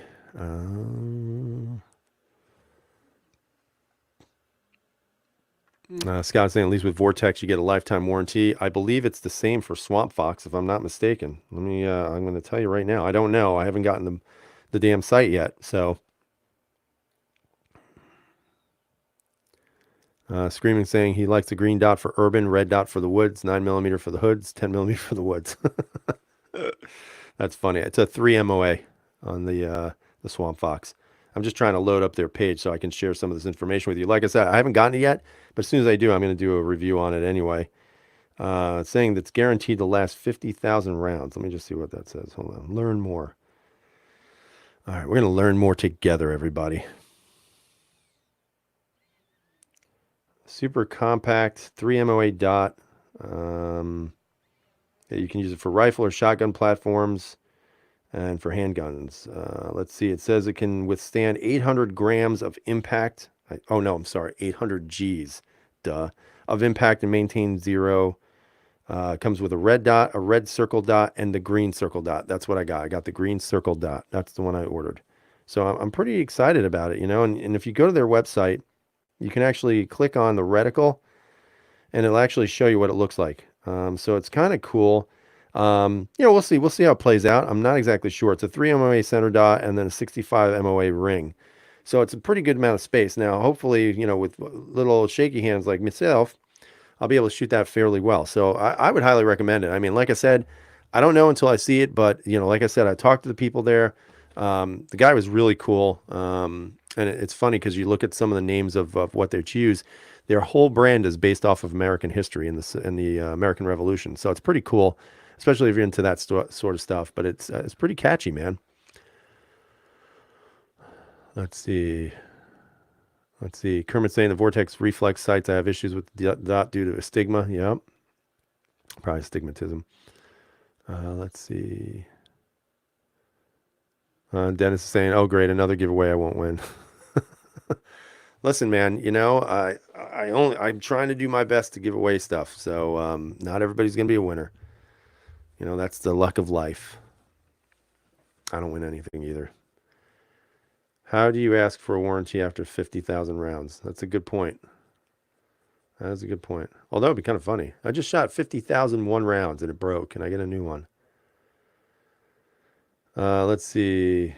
Scott saying, at least with Vortex, you get a lifetime warranty. I believe it's the same for Swamp Fox, if I'm not mistaken. I'm going to tell you right now. I don't know. I haven't gotten the damn site yet. So, Screaming saying he likes the green dot for urban, red dot for the woods, 9mm for the hoods, 10mm for the woods. That's funny. It's a 3 MOA on the Swamp Fox. I'm just trying to load up their page so I can share some of this information with you. Like I said, I haven't gotten it yet, but as soon as I do, I'm going to do a review on it anyway. Saying that's guaranteed to last 50,000 rounds. Let me just see what that says. Hold on. Learn more. All right, we're going to learn more together, everybody. Super compact, 3 MOA dot. You can use it for rifle or shotgun platforms and for handguns. Let's see. It says it can withstand 800 grams of impact. 800 Gs, of impact and maintain 0. Comes with a red dot, a red circle dot, and the green circle dot. That's what I got. I got the green circle dot. That's the one I ordered. So I'm pretty excited about it, and if you go to their website, you can actually click on the reticle, and it'll actually show you what it looks like. So it's kind of cool. We'll see. We'll see how it plays out. I'm not exactly sure. It's a 3 MOA center dot and then a 65 MOA ring. So it's a pretty good amount of space. Now, hopefully, with little shaky hands like myself, I'll be able to shoot that fairly well. So I would highly recommend it. I mean, like I said, I don't know until I see it, but like I said, I talked to the people there. The guy was really cool. And it's funny because you look at some of the names of what they choose. Their whole brand is based off of American history and the American Revolution. So it's pretty cool, especially if you're into that sort of stuff. But it's pretty catchy, man. Let's see. Let's see. Kermit saying the vortex reflex sights. I have issues with the dot due to astigma. Yep. Probably astigmatism. Let's see. Dennis is saying, "Oh, great, another giveaway. I won't win." Listen, man. I'm trying to do my best to give away stuff. So not everybody's gonna be a winner. That's the luck of life. I don't win anything either. How do you ask for a warranty after 50,000 rounds? That's a good point. That's a good point. Although it'd be kind of funny. I just shot 50,001 rounds and it broke. Can I get a new one? Let's see.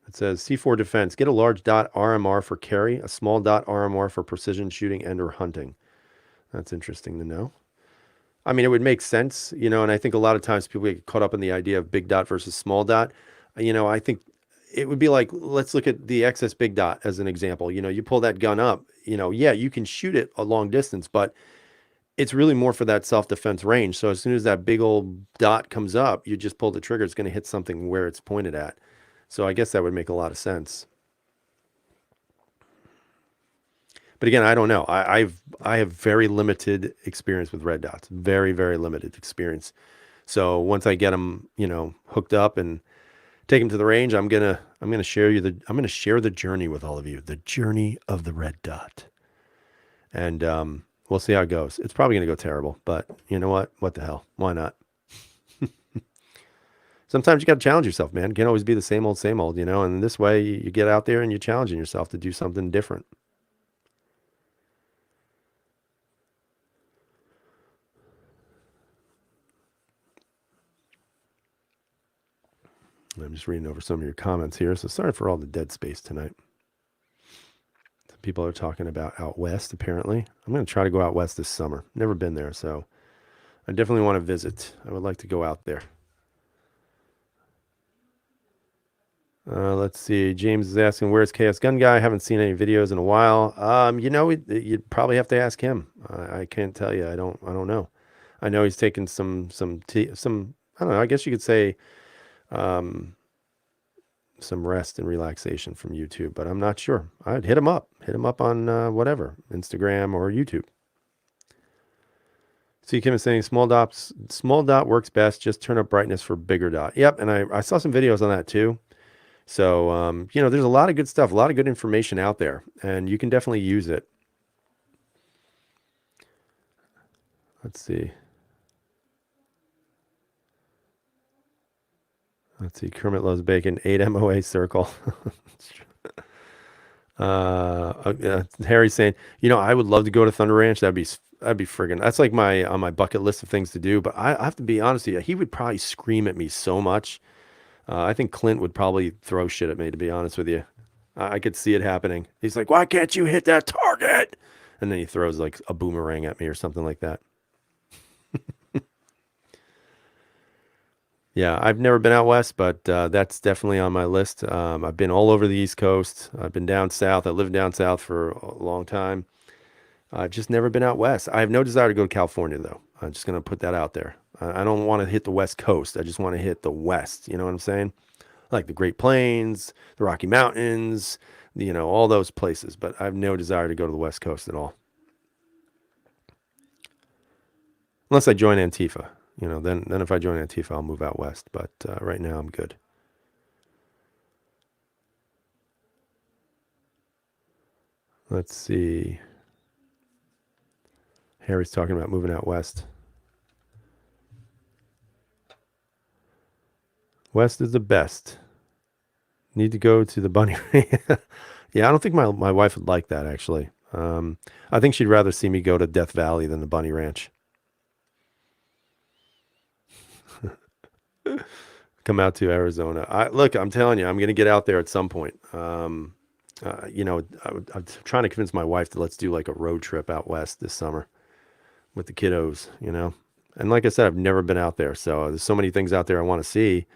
It says C4 defense. Get a large dot RMR for carry, a small dot RMR for precision shooting and or hunting. That's interesting to know. I mean, it would make sense, and I think a lot of times people get caught up in the idea of big dot versus small dot. I think it would be like, let's look at the XS big dot as an example. You pull that gun up, yeah, you can shoot it a long distance, but it's really more for that self-defense range. So as soon as that big old dot comes up, you just pull the trigger, it's going to hit something where it's pointed at. So I guess that would make a lot of sense. But again, I don't know. I have very limited experience with red dots. Very, very limited experience. So once I get them, hooked up and take them to the range, I'm gonna share the journey with all of you. The journey of the red dot. And we'll see how it goes. It's probably gonna go terrible, but you know what? What the hell? Why not? Sometimes you got to challenge yourself, man. Can't always be the same old, And this way you get out there and you're challenging yourself to do something different. I'm just reading over some of your comments here. So sorry for all the dead space tonight. Some people are talking about out west, apparently. I'm going to try to go out west this summer. Never been there, so I definitely want to visit. I would like to go out there. Let's see. James is asking, where's Chaos Gun Guy? I haven't seen any videos in a while. You'd probably have to ask him. I can't tell you. I don't know. I know he's taken some, I don't know, I guess you could say some rest and relaxation from YouTube, but I'm not sure. I'd hit him up on whatever, Instagram or YouTube. See, Kim is saying small dot works best. Just turn up brightness for bigger dot. Yep, and I saw some videos on that too. So there's a lot of good stuff, a lot of good information out there, and you can definitely use it. Let's see. Kermit loves bacon. 8 MOA circle. Harry's saying, I would love to go to Thunder Ranch. That'd be friggin'. That's like on my bucket list of things to do. But I have to be honest with you, he would probably scream at me so much. I think Clint would probably throw shit at me, to be honest with you. I could see it happening. He's like, why can't you hit that target? And then he throws like a boomerang at me or something like that. Yeah, I've never been out west, but that's definitely on my list. I've been all over the East Coast. I've been down south. I lived down south for a long time. I've just never been out west. I have no desire to go to California, though. I'm just going to put that out there. I don't want to hit the West Coast. I just want to hit the West. You know what I'm saying? Like the Great Plains, the Rocky Mountains, all those places. But I have no desire to go to the West Coast at all. Unless I join Antifa. Then if I join Antifa, I'll move out west. But right now, I'm good. Let's see. Harry's talking about moving out west. West is the best. Need to go to the bunny ranch. Yeah, I don't think my wife would like that, actually. I think she'd rather see me go to Death Valley than the bunny ranch. Come out to Arizona. I'm telling you, I'm going to get out there at some point. I'm trying to convince my wife to let's do like a road trip out west this summer with the kiddos, And like I said, I've never been out there. So there's so many things out there I want to see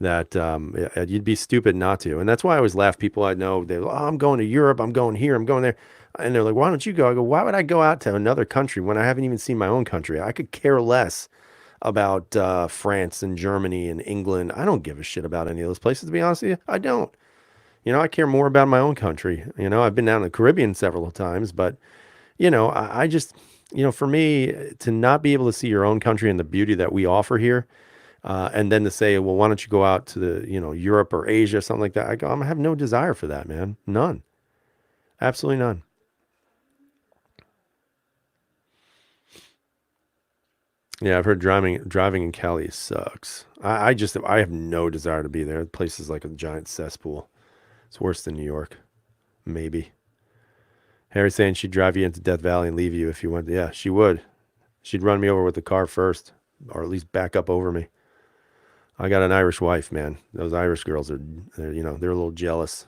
that you'd be stupid not to. And that's why I always laugh. People I know, they, oh, I'm going to Europe, I'm going here, I'm going there. And they're like, why don't you go? I go, why would I go out to another country when I haven't even seen my own country? I could care less about France and Germany and England. I don't give a shit about any of those places, to be honest with you. I don't. I care more about my own country. I've been down in the Caribbean several times, but, I just, for me, to not be able to see your own country and the beauty that we offer here, and then to say, well, why don't you go out to the, Europe or Asia, something like that? I go, I have no desire for that, man. None. Absolutely none. Yeah, I've heard driving in Cali sucks. I have no desire to be there. The place is like a giant cesspool. It's worse than New York, maybe. Harry's saying she'd drive you into Death Valley and leave you if you went. Yeah, she would. She'd run me over with the car first, or at least back up over me. I got an Irish wife, man. Those Irish girls they're a little jealous.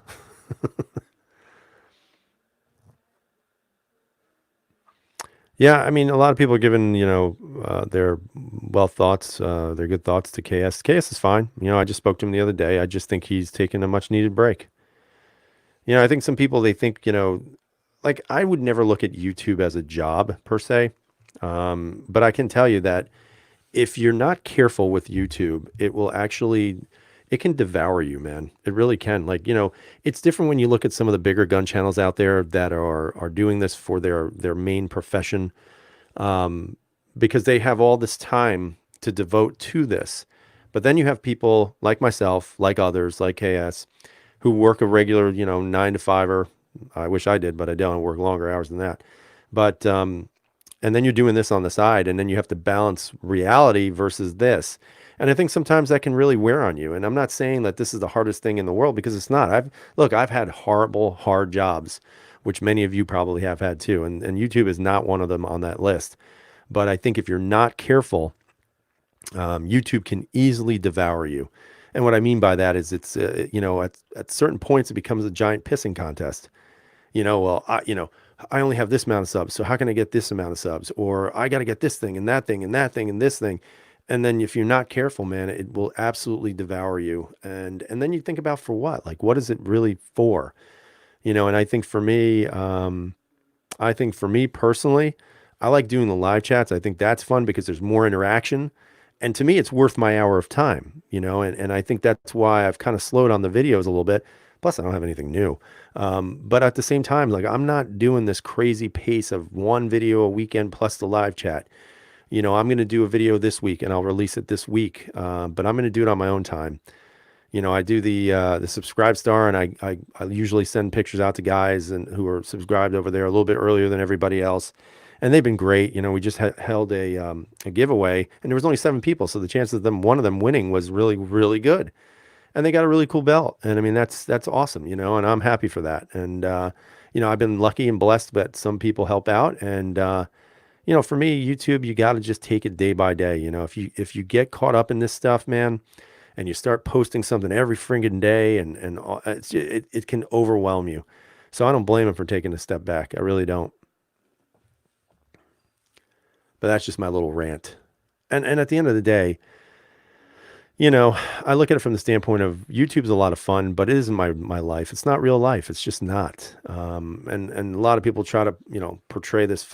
Yeah, I mean, a lot of people are giving, their well thoughts, their good thoughts to KS. KS is fine. I just spoke to him the other day. I just think he's taking a much needed break. I think some people, they think, like I would never look at YouTube as a job per se. But I can tell you that if you're not careful with YouTube, it can devour you, man. It really can. Like, it's different when you look at some of the bigger gun channels out there that are doing this for their main profession, because they have all this time to devote to this. But then you have people like myself, like others, like KS, who work a regular, 9 to 5, or I wish I did, but I don't. I work longer hours than that. But and then you're doing this on the side, and then you have to balance reality versus this. And I think sometimes that can really wear on you. And I'm not saying that this is the hardest thing in the world, because it's not. I've had horrible, hard jobs, which many of you probably have had too. And YouTube is not one of them on that list. But I think if you're not careful, YouTube can easily devour you. And what I mean by that is at certain points, it becomes a giant pissing contest. Well, I only have this amount of subs, so how can I get this amount of subs? Or I got to get this thing and that thing and that thing and this thing. And then if you're not careful, man, it will absolutely devour you. And then you think about, for what? Like, what is it really for? And I think for me personally, I like doing the live chats. I think that's fun because there's more interaction. And to me, it's worth my hour of time, and I think that's why I've kind of slowed on the videos a little bit. Plus, I don't have anything new. But at the same time, like, I'm not doing this crazy pace of one video a weekend plus the live chat. I'm going to do a video this week and I'll release it this week. But I'm going to do it on my own time. I do the Subscribe Star, and I usually send pictures out to guys and who are subscribed over there a little bit earlier than everybody else. And they've been great. We just held a giveaway, and there was only 7 people. So the chances of one of them winning was really, really good. And they got a really cool belt. And I mean, that's awesome, and I'm happy for that. And, I've been lucky and blessed that some people help out. And, for me, YouTube, you got to just take it day by day. If you get caught up in this stuff, man, and you start posting something every friggin' day, and it can overwhelm you. So I don't blame him for taking a step back. I really don't. But that's just my little rant. And at the end of the day, I look at it from the standpoint of YouTube's a lot of fun, but it isn't my life. It's not real life. It's just not. And a lot of people try to, portray this,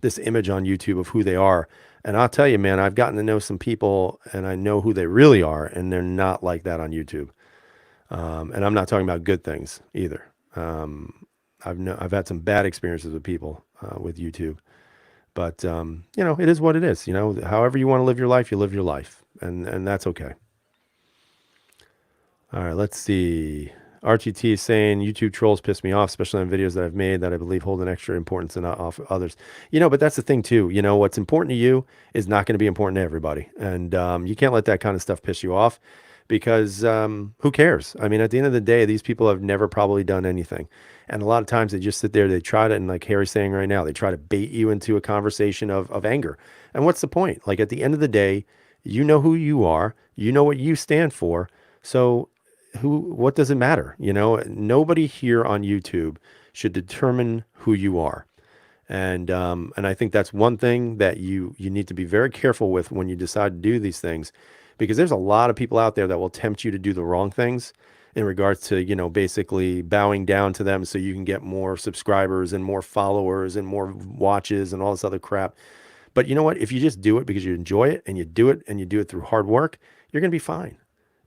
this image on YouTube of who they are. And I'll tell you, man, I've gotten to know some people, and I know who they really are, and they're not like that on YouTube. And I'm not talking about good things either. I've had some bad experiences with people with YouTube. But, it is what it is. However you want to live your life, you live your life. And that's okay. All right, let's see. RTT is saying YouTube trolls piss me off, especially on videos that I've made that I believe hold an extra importance and not off others. But that's the thing too. What's important to you is not going to be important to everybody. And you can't let that kind of stuff piss you off, because who cares? I mean, at the end of the day, these people have never probably done anything. And a lot of times they just sit there, they try to, and like Harry's saying right now, they try to bait you into a conversation of anger. And what's the point? Like, at the end of the day, you know who you are, you know what you stand for. So what does it matter? Nobody here on YouTube should determine who you are. And I think that's one thing that you need to be very careful with when you decide to do these things, because there's a lot of people out there that will tempt you to do the wrong things in regards to, basically bowing down to them so you can get more subscribers and more followers and more watches and all this other crap. But you know what? If you just do it because you enjoy it and you do it and you do it through hard work, you're going to be fine.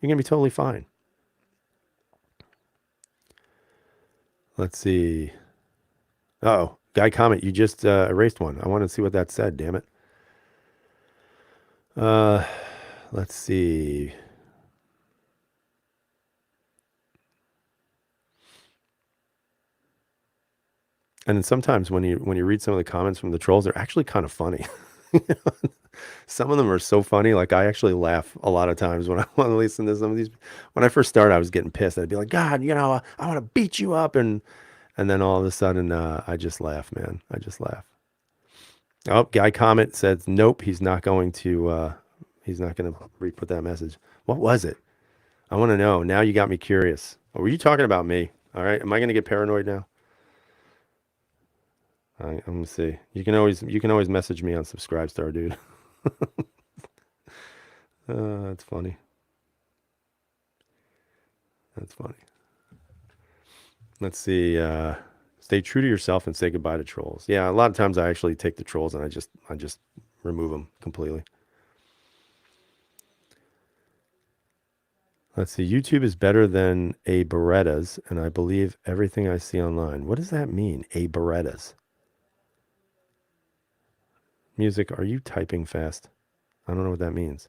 You're going to be totally fine. Let's see. Oh, guy comment. You just erased one. I want to see what that said. Damn it. Let's see. And then sometimes when you read some of the comments from the trolls, they're actually kind of funny. Some of them are so funny. Like I actually laugh a lot of times when I want to listen to some of these. When I first started, I was getting pissed. I'd be like, God, I want to beat you up, and then all of a sudden, I just laugh, man. I just laugh. Oh, guy comment says, nope, he's not going to re-put that message. What was it? I want to know. Now you got me curious. Or were you talking about me? All right. Am I going to get paranoid now? I'm gonna see. You can always message me on Subscribestar, dude. That's funny. That's funny. Let's see. Stay true to yourself and say goodbye to trolls. Yeah, a lot of times I actually take the trolls and I just remove them completely. Let's see. YouTube is better than a Beretta's, and I believe everything I see online. What does that mean? A Beretta's. Music, are you typing fast? I don't know what that means.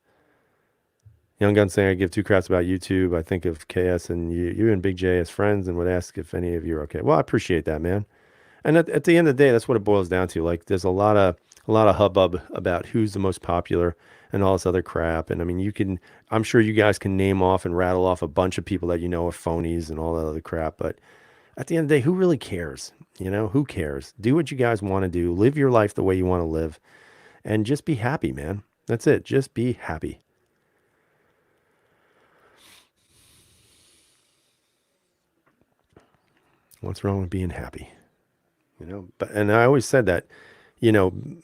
Young Gun saying I give two craps about YouTube. I think of KS and you and Big J as friends and would ask if any of you are okay. Well, I appreciate that, man. And at the end of the day, that's what it boils down to. Like there's a lot of hubbub about who's the most popular and all this other crap. And I mean, I'm sure you guys can name off and rattle off a bunch of people that you know are phonies and all that other crap. But at the end of the day, who really cares? Who cares? Do what you guys want to do. Live your life the way you want to live. And just be happy, man. That's it. Just be happy. What's wrong with being happy? And I always said that,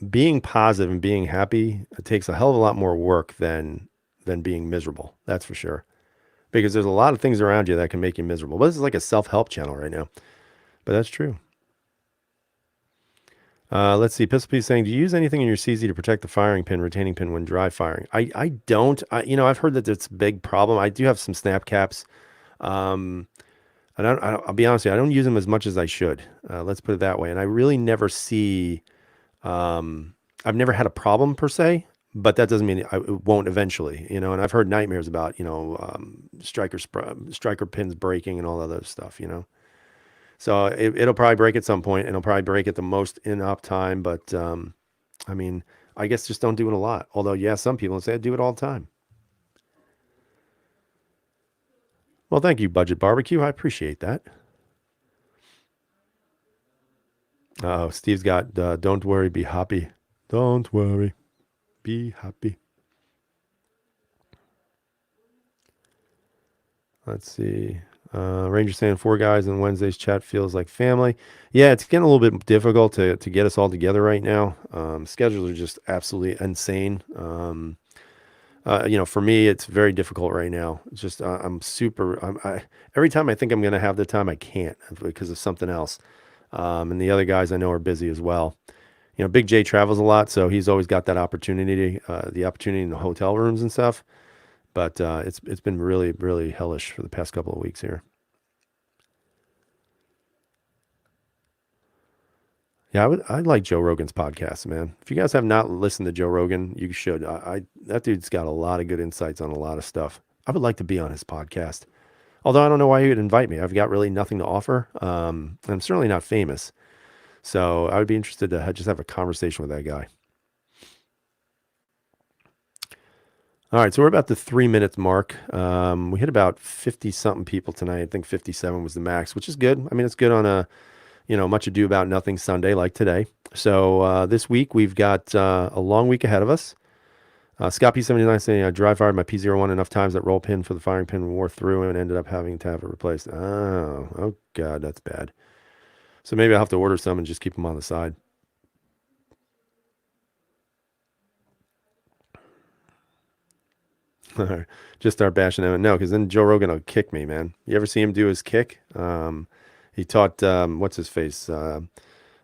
being positive and being happy, it takes a hell of a lot more work than being miserable. That's for sure. Because there's a lot of things around you that can make you miserable. But this is like a self-help channel right now. But that's true. Let's see. Pistol P saying, do you use anything in your CZ to protect the firing pin, retaining pin when dry firing? I don't. I've heard that it's a big problem. I do have some snap caps. I'll be honest with you, I don't use them as much as I should. Let's put it that way. And I really never see, I've never had a problem per se, but that doesn't mean it won't eventually, and I've heard nightmares about, striker pins breaking and all that other stuff, So it'll probably break at some point and it'll probably break at the most in up time. But, I mean, I guess just don't do it a lot. Although, yeah, some people say I do it all the time. Well, thank you, Budget Barbecue. I appreciate that. Steve's got, don't worry, be happy. Don't worry, be happy. Let's see. Ranger saying 4 guys in Wednesday's chat feels like family. Yeah, it's getting a little bit difficult to get us all together right now. Schedules are just absolutely insane. For me, it's very difficult right now. It's just every time I think I'm going to have the time, I can't because of something else. And the other guys I know are busy as well. Big J travels a lot, so he's always got that opportunity, the opportunity in the hotel rooms and stuff. But it's been really, really hellish for the past couple of weeks here. Yeah, I like Joe Rogan's podcast, man. If you guys have not listened to Joe Rogan, you should. That dude's got a lot of good insights on a lot of stuff. I would like to be on his podcast. Although I don't know why he would invite me. I've got really nothing to offer. I'm certainly not famous. So I would be interested to just have a conversation with that guy. All right, so we're about the 3 minutes mark. We hit about 50 something people tonight. I think 57 was the max, which is good. I mean, it's good on a, much ado about nothing Sunday like today. So this week we've got a long week ahead of us. Scott P79 saying, I dry fired my P01 enough times that roll pin for the firing pin wore through and ended up having to have it replaced. Oh God, that's bad. So maybe I'll have to order some and just keep them on the side. Just start bashing him. No, because then Joe Rogan will kick me, man. You ever see him do his kick? He taught what's his face?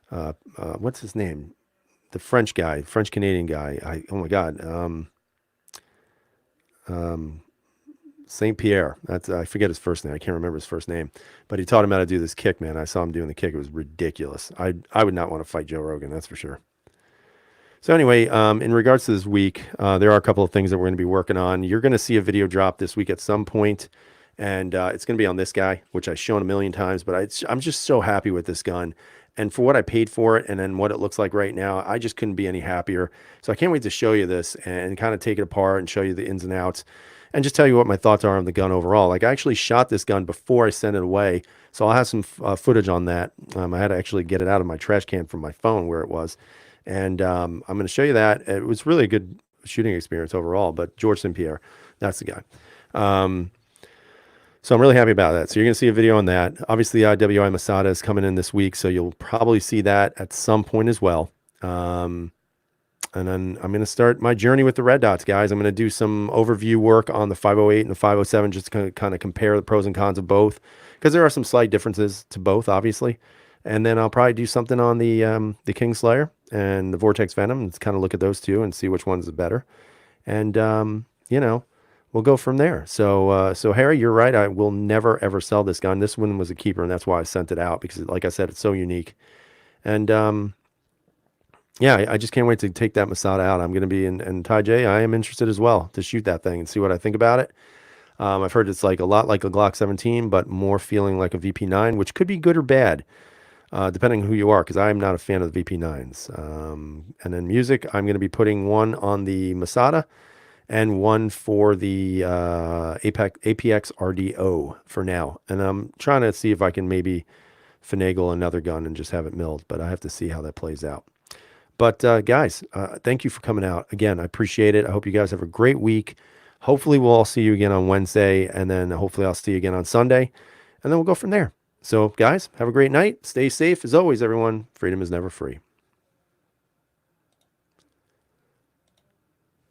What's his name? The French guy, French Canadian guy. Oh my God. Saint Pierre. That's I forget his first name. I can't remember his first name, but he taught him how to do this kick, man. I saw him doing the kick. It was ridiculous. I would not want to fight Joe Rogan. That's for sure. So anyway, in regards to this week, there are a couple of things that we're going to be working on. You're going to see a video drop this week at some point, and it's going to be on this guy, which I've shown a million times, but I'm just so happy with this gun. And for what I paid for it and then what it looks like right now, I just couldn't be any happier. So I can't wait to show you this and kind of take it apart and show you the ins and outs and just tell you what my thoughts are on the gun overall. Like I actually shot this gun before I sent it away. So I'll have some footage on that. I had to actually get it out of my trash can from my phone where it was. And I'm going to show you that. It was really a good shooting experience overall, but George St. Pierre, that's the guy. So I'm really happy about that. So you're going to see a video on that. Obviously, the IWI Masada is coming in this week, so you'll probably see that at some point as well. And then I'm going to start my journey with the red dots, guys. I'm going to do some overview work on the 508 and the 507, just to kind of compare the pros and cons of both, because there are some slight differences to both, obviously. And then I'll probably do something on the Kingslayer and the Vortex Venom, and kind of look at those two and see which one's better. And you know, we'll go from there. So Harry, you're right. I will never ever sell this gun. This one was a keeper, and that's why I sent it out, because, like I said, it's so unique. And yeah, I just can't wait to take that Masada out. I'm going to be in Ty J. I am interested as well to shoot that thing and see what I think about it. I've heard it's like a lot like a Glock 17, but more feeling like a VP9, which could be good or bad, depending on who you are, because I'm not a fan of the VP9s. And then music, I'm going to be putting one on the Masada and one for the APX RDO for now. And I'm trying to see if I can maybe finagle another gun and just have it milled, but I have to see how that plays out. But guys, thank you for coming out. Again, I appreciate it. I hope you guys have a great week. Hopefully we'll all see you again on Wednesday, and then hopefully I'll see you again on Sunday, and then we'll go from there. So guys, have a great night. Stay safe. As always, everyone, freedom is never free.